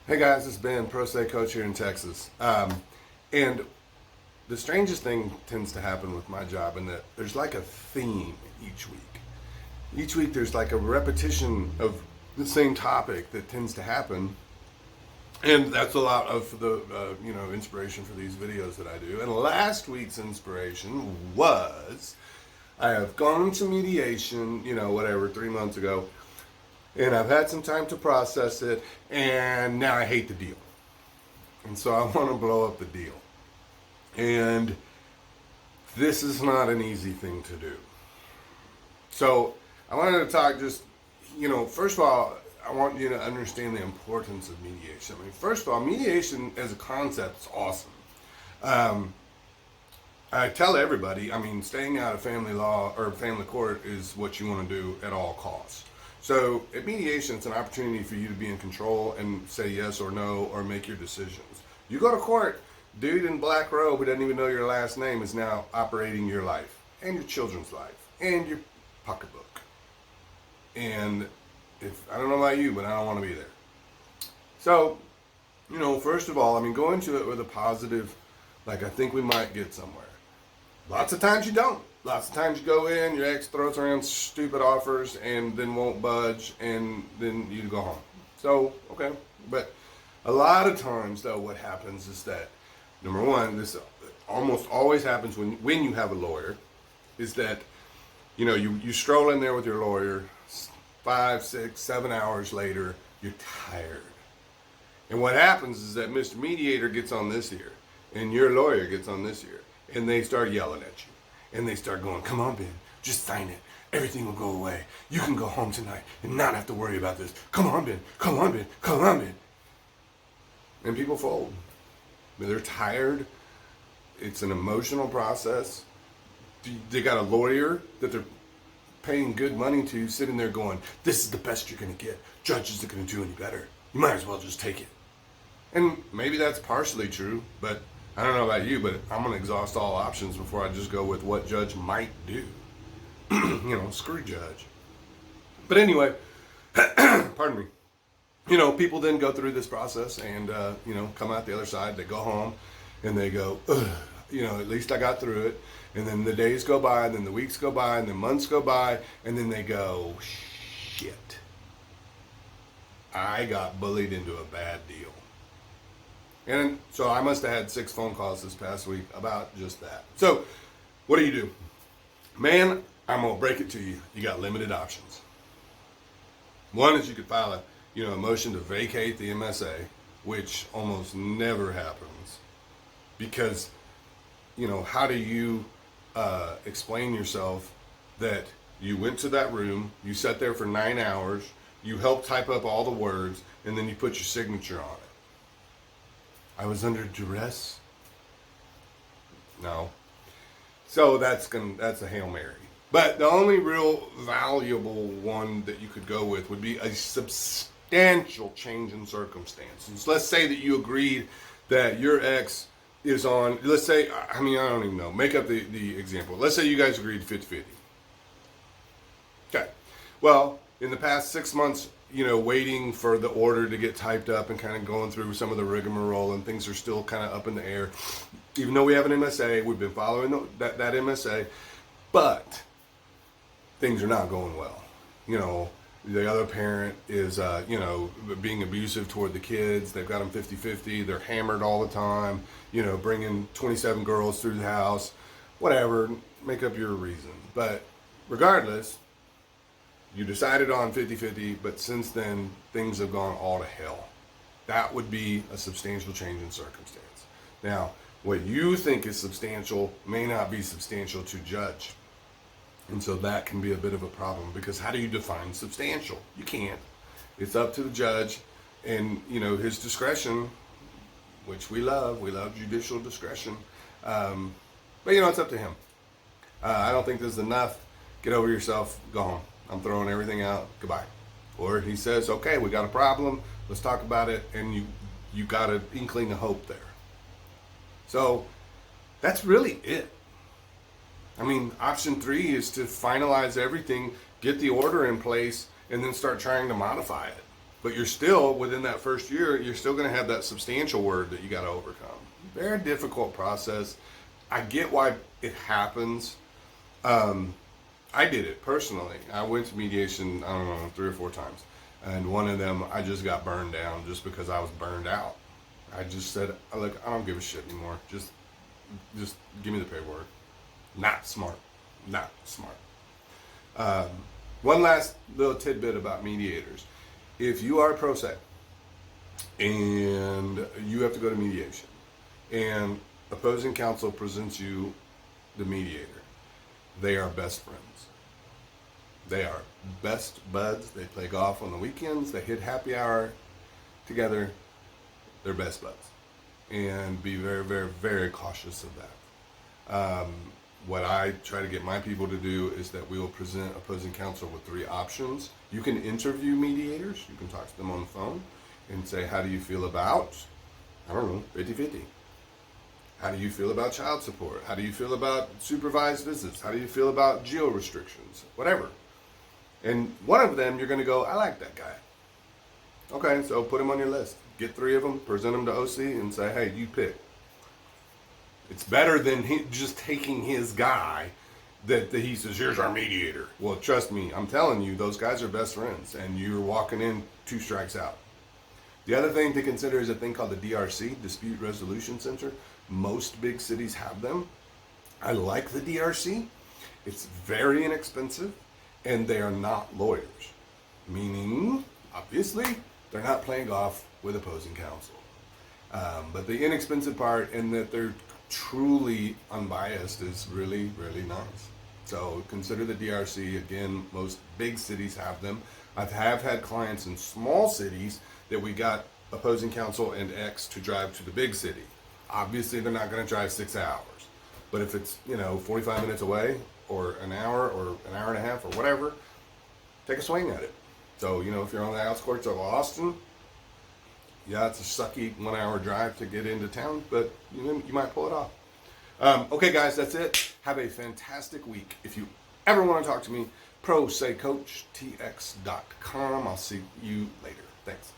Hey guys, it's Ben, Pro Se Coach here in Texas. And the strangest thing tends to happen with my job in that there's like a theme each week. Each week there's like a repetition of the same topic that tends to happen. And that's a lot of the inspiration for these videos that I do. And last week's inspiration was I have gone to mediation, 3 months ago. And I've had some time to process it, and now I hate the deal. And so I want to blow up the deal. And this is not an easy thing to do. So I wanted to talk first of all, I want you to understand the importance of mediation. First of all, mediation as a concept is awesome. I tell everybody, staying out of family law or family court is what you want to do at all costs. So at mediation, it's an opportunity for you to be in control and say yes or no or make your decisions. You go to court, dude in black robe who doesn't even know your last name is now operating your life and your children's life and your pocketbook. And I don't know about you, but I don't want to be there. So, first of all, go into it with a positive, I think we might get somewhere. Lots of times you don't. Lots of times you go in, your ex throws around stupid offers and then won't budge, and then you go home. So, okay. But a lot of times, though, what happens is that, number one, this almost always happens when you have a lawyer, is that, you stroll in there with your lawyer, 5, 6, 7 hours later, you're tired. And what happens is that Mr. Mediator gets on this ear, and your lawyer gets on this ear, and they start yelling at you. And they start going, come on, Ben, just sign it. Everything will go away. You can go home tonight and not have to worry about this. Come on, Ben, come on, Ben, come on, Ben. And people fold. They're tired. It's an emotional process. They got a lawyer that they're paying good money to sitting there going, this is the best you're going to get. Judge isn't going to do any better. You might as well just take it. And maybe that's partially true, but I don't know about you, but I'm going to exhaust all options before I just go with what judge might do. Screw judge. But anyway, pardon me. People then go through this process and, come out the other side. They go home and they go, ugh, at least I got through it. And then the days go by, and then the weeks go by, and then months go by, and then they go, shit. I got bullied into a bad deal. And so I must have had 6 phone calls this past week about just that. So what do? Man, I'm going to break it to you. You got limited options. One is you could file a motion to vacate the MSA, which almost never happens. Because, how do you explain yourself that you went to that room, you sat there for 9 hours, you helped type up all the words, and then you put your signature on it? I was under duress? No. So that's a Hail Mary. But the only real valuable one that you could go with would be a substantial change in circumstances. Let's say that you agreed that your ex is on, let's say, I don't even know, make up the example. Let's say you guys agreed 50-50. Okay. Well, in the past 6 months, waiting for the order to get typed up and kind of going through some of the rigmarole, and things are still kind of up in the air. Even though we have an MSA, we've been following that MSA, but things are not going well. The other parent is, being abusive toward the kids. They've got them 50-50. They're hammered all the time, bringing 27 girls through the house, whatever, make up your reason. But regardless, you decided on 50-50, but since then, things have gone all to hell. That would be a substantial change in circumstance. Now, what you think is substantial may not be substantial to judge. And so that can be a bit of a problem, because how do you define substantial? You can't. It's up to the judge and, his discretion, which we love. We love judicial discretion. But, it's up to him. I don't think this is enough. Get over yourself. Go home. I'm throwing everything out. Goodbye. Or he says, okay, we got a problem. Let's talk about it. And you got an inkling of hope there. So that's really it. Option 3 is to finalize everything, get the order in place, and then start trying to modify it. But you're still, within that first year, you're still going to have that substantial word that you got to overcome. Very difficult process. I get why it happens. I did it personally. I went to mediation, I don't know, 3 or 4 times. And one of them, I just got burned down just because I was burned out. I just said, look, I don't give a shit anymore. Just give me the paperwork. Not smart. Not smart. One last little tidbit about mediators. If you are a pro se and you have to go to mediation and opposing counsel presents you the mediator, they are best friends. They are best buds. They play golf on the weekends. They hit happy hour together. They're best buds. And be very, very, very cautious of that. What I try to get my people to do is that we will present opposing counsel with 3 options. You can interview mediators. You can talk to them on the phone and say, how do you feel about, I don't know, 50-50? How do you feel about child support? How do you feel about supervised visits? How do you feel about geo restrictions? Whatever. And one of them, you're going to go, I like that guy. Okay, so put him on your list. Get 3 of them, present them to OC, and say, hey, you pick. It's better than just taking his guy that he says, here's our mediator. Well, trust me, I'm telling you, those guys are best friends, and you're walking in 2 strikes out. The other thing to consider is a thing called the DRC, Dispute Resolution Center. Most big cities have them. I like the DRC. It's very inexpensive, and they are not lawyers. Meaning, obviously, they're not playing golf with opposing counsel. But the inexpensive part, and that they're truly unbiased, is really, really nice. So consider the DRC. Again, most big cities have them. I have had clients in small cities that we got opposing counsel and X to drive to the big city. Obviously, they're not going to drive 6 hours. But if it's, 45 minutes away, or an hour and a half, or whatever, take a swing at it. So, if you're on the outskirts of Austin, yeah, it's a sucky 1-hour drive to get into town, but you might pull it off. Okay, guys, that's it. Have a fantastic week. If you ever want to talk to me, prosaycoachtx.com. I'll see you later. Thanks.